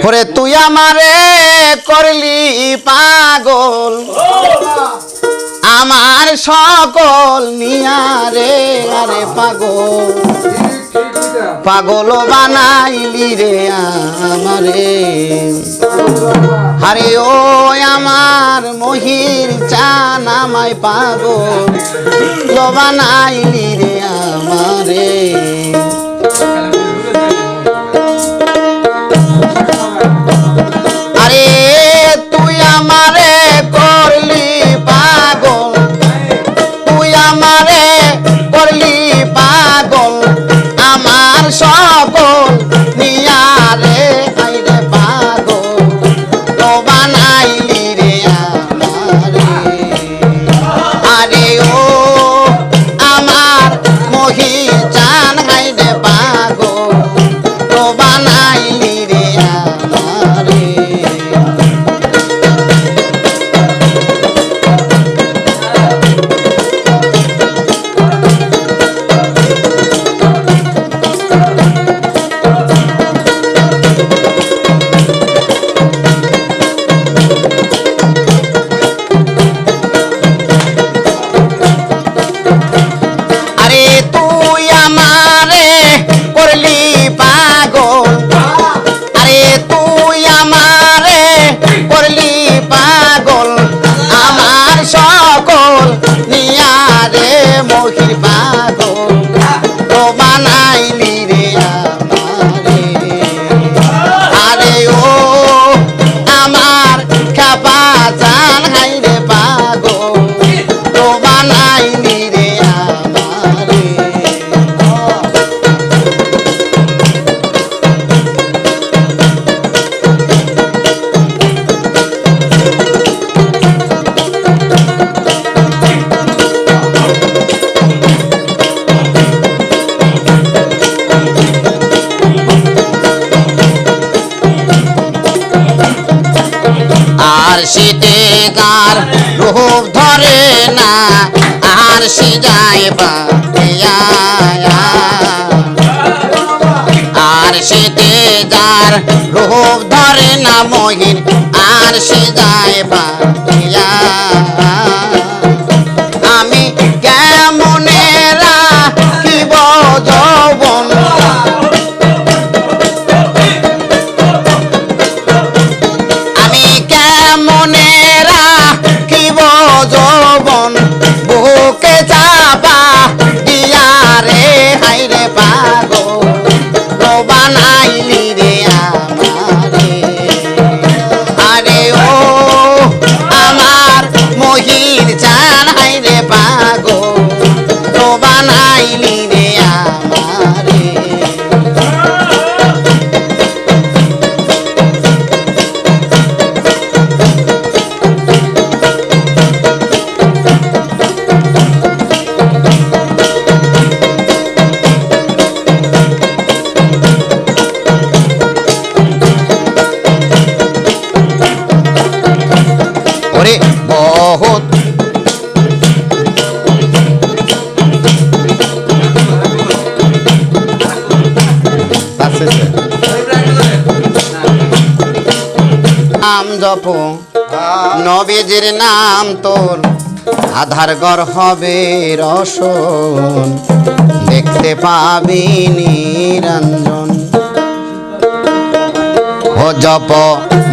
ওরে তুই আমারে করলি পাগল আমার সকল নিয়ারে আরে পাগল পাগল বানাইলি রে আমারে আরে ও আমার মহির চান আমায় পাগল বানাইলি রে আমারে আরে তুই আমারে করলি পাগল তুই আমারে করলি পাগল আমার সকল নিয়ারে আইরে পাগল তো বানাইলি রে আমারে আরে ও আমার মহি চান আইরে পাগল তো বানাইলি রে আমারে আর শীতে কার রূপ ধরে না আর সে যায় পাইয়া আর শীতে যার রূপ ধরে না মহিন আর সে যায় পাইয়া আমি কেমনে রাখিব যৌবন মনে রাখিব যৌবন বুকে চাপা দিয়া রে হাইরে পাগল তো বানাইলি রে আমারে আরে ও আমার মহির চান হাইরে পাগল তো বানাইলি রে আমারে बहुत नाम जप नबीजिर नाम तोर आधार घर हबे रसन देखते पाबी निरंजन ओ जप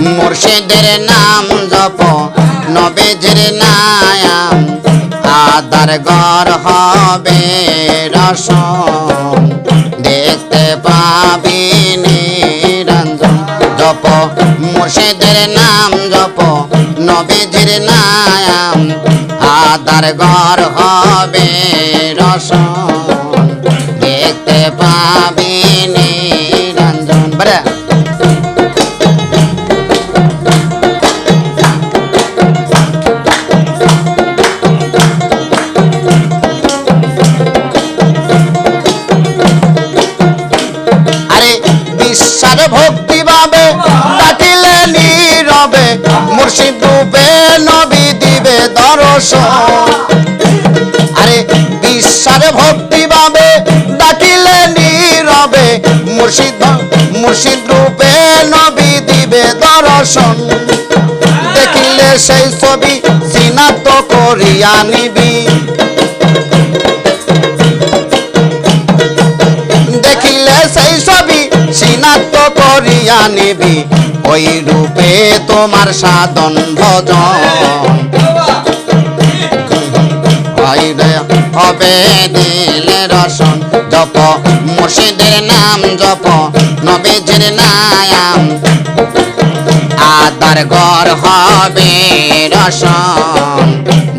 मुर्शिदेर नाम जप नबीजिर नाम आधार घर हबे रसन देखते पाबी निरंजन जप मुर्शिदेर नाम जप नबीजिर नाम आधार घर हबे रसन देखते पाबी निरंजन बड़ा भक्ति भावे डाकिले नीरवे मुर्शिद रूपे नबी दिबे दर्शन अरे विश्वास भक्ति भावे डाकिले नीरवे मुर्शिद रूपे नबी दिबे দিবে দর্শন দেখিলে সেই ছবি চিনাক্ত করিয়া নিবি দেখিলে সেই ছবি চিনাক্ত করিয়া নিবি ওই রূপে তোমার সাধন ভজন হবে দিলে রসন জপ মুর্শিদের নাম জপ নবীজির নাম আদার ঘর হবে রসন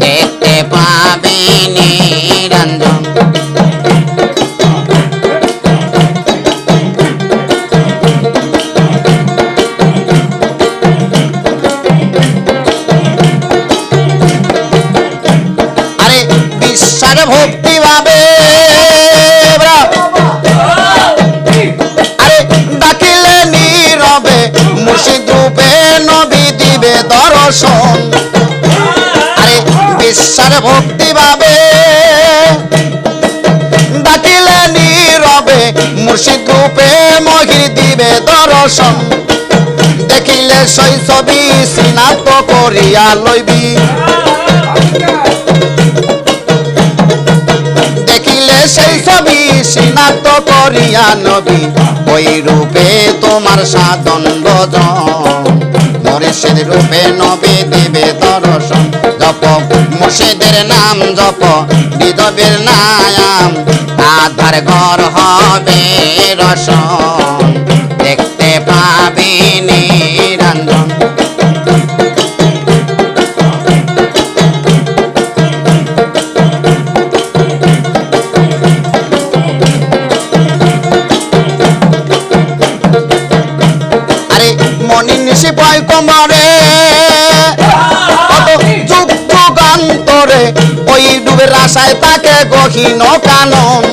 দেখতে পাবে নিরঞ্জন ভক্তি ভাবে আরে ডাকিলে নীরবে মুর্শিদ রূপে নবী দিবে দর্শন আরে বিশ্বাস ভক্তি ভাবে ডাকিলে নীরবে মুর্শিদ রূপে মহির দিবে দর্শন দেখিলে সেই ছবি চিনাক্ত করিয়া লইবি সেই ছবি চিনাক্ত করিয়া নবী ওই রূপে তোমার সাধন ভজন মুর্শিদ রূপে নবী দিবে দর্শন জপ মুর্শিদের নাম জপ বিদবের নাম আধার ঘর হবে রসন দেখতে পাবি নিরঞ্জন নিশি পাই কমরে যুগ যুগান্তরে ওই ডুবের আশায় তাকে গহীন কানন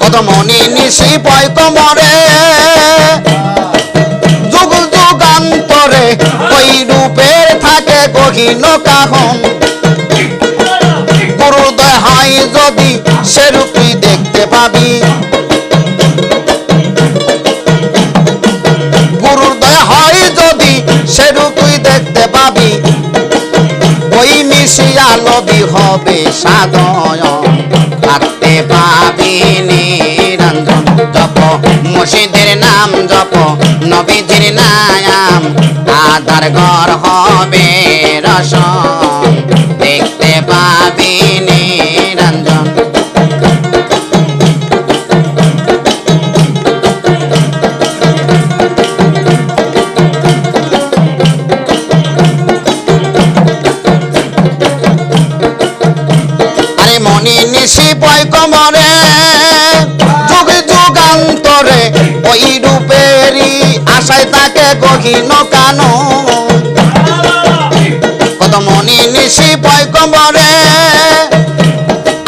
কত মনি নিশি পাই কমরে যুগ যুগান্তরে ওই রূপের থাকে গহীন কাহন গুরুদয় হয় যদি সেরূপ তুই দেখতে পাবি সেরূপ তুই দেখতে পাবি ওই মিশিয়া নবী হবে সাধন থাকতে পাবি নিরঞ্জন জপ মুর্শিদের নাম জপ নবীজির নাম আধার ঘর হবে রসন দেখতে পাবি নিরঞ্জন মনি নিশি পয় কমরে যুগ যুগান্তরে ওই রূপেরই আশায় তাকে গহীন কানো কত মনি নিশি পয় কমরে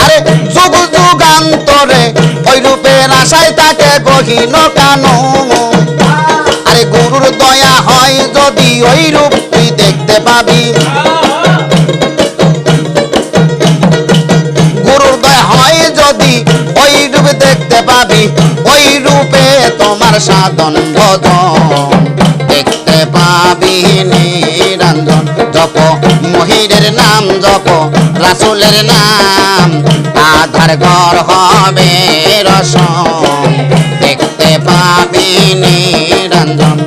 আরে যুগ যুগান্তরে ওই রূপের আশায় তাকে গহীন কানো আরে গুরুর দয়া হয় যদি ওই রূপ তুই দেখতে পাবি ওই রূপে দেখতে পাবি ওই রূপে তোমার সাধন ভজন দেখতে পাবি নিরঞ্জন জপ মহিরের নাম জপ রাসূলের নাম আধার ঘর হবে রসন দেখতে পাবি নিরঞ্জন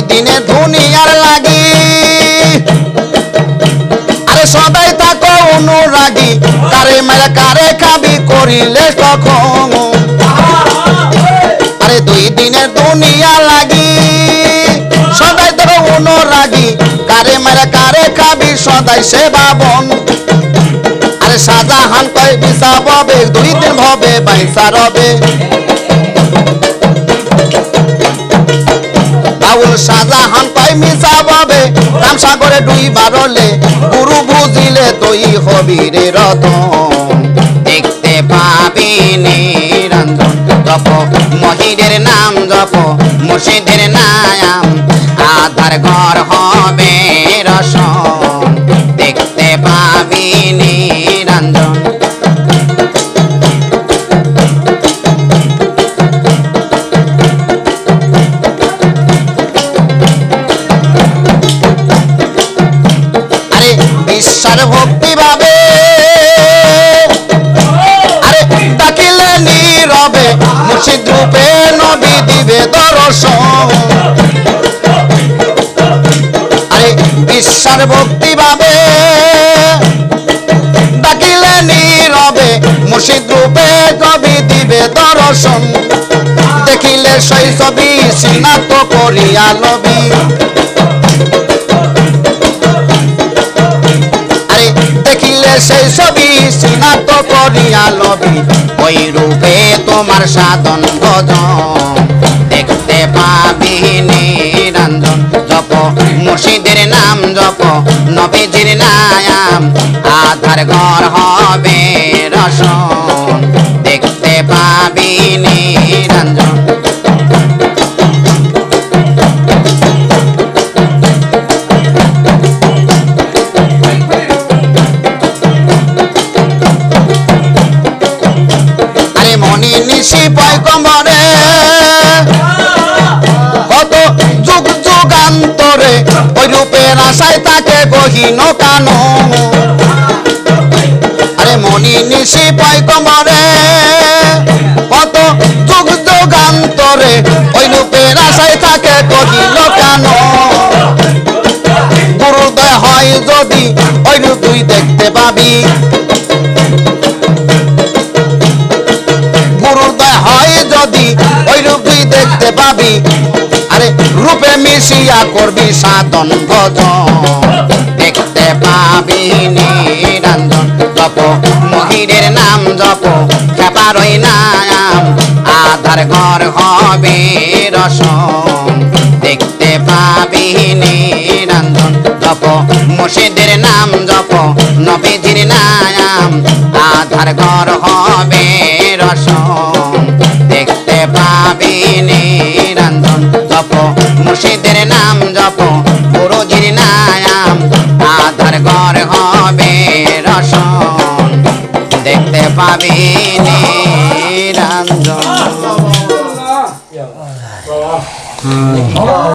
দিনে দুনিয়ার লাগি আরে সদাই থাকো অনুরাগী কারে মেরে কারে খাবি করিলে কখন আরে দুই দিনের দুনিয়া লাগি সদাই থাকো অনুরাগী কারে মেরে কারে খাবি সদাই সে বাবন আরে শাহজাহান কয় বিসা ববে দুই দিন ভবে বাইসা রবে বাউল শাহজাহান কয় মিশা বাবে রামসাগরে দুই বারলে গুরু বুঝিলে তুই হবি রে রতন দেখতে পাবি নিরঞ্জন জপ মহিদের নাম জপ মুর্শিদের নাম আধার ঘর হবে রসন দেখতে পাবি নিরঞ্জন ঈশ্বর ভক্তি ভাবে আরে ডাকিলে নীরবে মুর্শিদ রূপে নবী দিবে দর্শন আরে ঈশ্বর ভক্তি ভাবে ডাকিলে নীরবে মুর্শিদ রূপে নবী দিবে দর্শন দেখিলে সেই ছবি সিনাত করিয়া লবি দেখিলে সেই ছবি সিনাত করিয়া লবি ওই রূপে তোমার সাধন ভজন দেখতে পাবি নিরঞ্জন জপ মুর্শিদের নাম জপ নবীজির নাম আধার ঘর হবে রসন দেখতে পাবি নিরঞ্জন নিশি পয়গম্বরে কত যুগ যুগান্তরে ওই রূপের আশায় তাকে গহীন কানো আরে মনি নিশি পয়গম্বরে কত যুগ যুগান্তরে ওই রূপের আশায় তাকে গহীন কানো গুরুদয় হয় যদি ওই রূপ তুই দেখতে পাবি যদি ওই রূপই দেখতে পাবি আরে রূপে মিশিয়া করবি সাধন ভজন দেখতে পাবি নিরঞ্জন জপ মহিদের নাম জপ খেপারই নাম আধার ঘর হবে রসন দেখতে পাবি নিরঞ্জন জপ মুর্শিদের নাম জপ নবীজির নাম আধার ঘর হবে রসন দেখতে পাবি নিরঞ্জন জপ মুর্শিদ